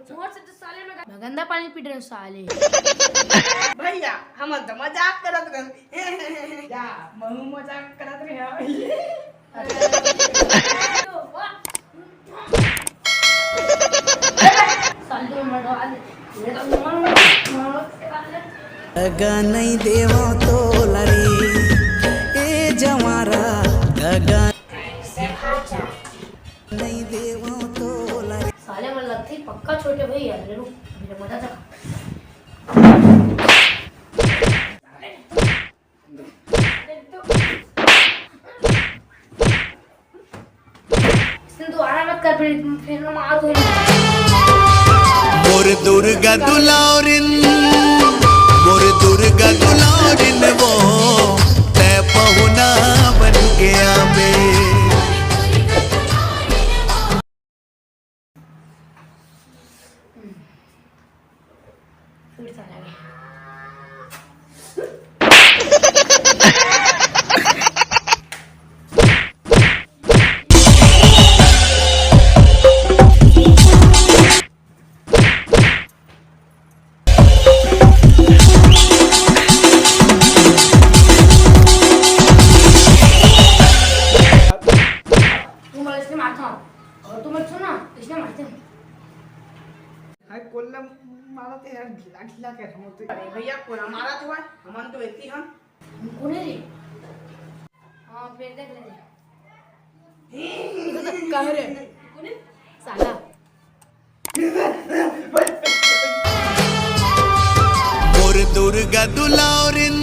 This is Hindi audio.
जोर से तो साले मैं गंदा पानी पी रहे हूँ साले। भैया हम तो मजाक करत रहे या महू मजाक करत रहे साले मरवा दे दगा नहीं देवा तो लरे ए जमारा दगा नहीं देवा तो लरे साले मला लगती पक्का छोटे भाई यार रुक मेरा मजा था। इसने तो आराम मत कर फिर मैं मार दूंगा। मोर दुर्गा दुलारिन वो तै पहुना बन गया बे। फिर चला गया। हाय कोल्ला मारा ते यार ढिला ढिला के हम तो अरे भैया कोना मारा तो है हमन तो इतनी हम कोने रे हां फिर देख ले कह रे कोने साला मोर दुर्गा दुलारिन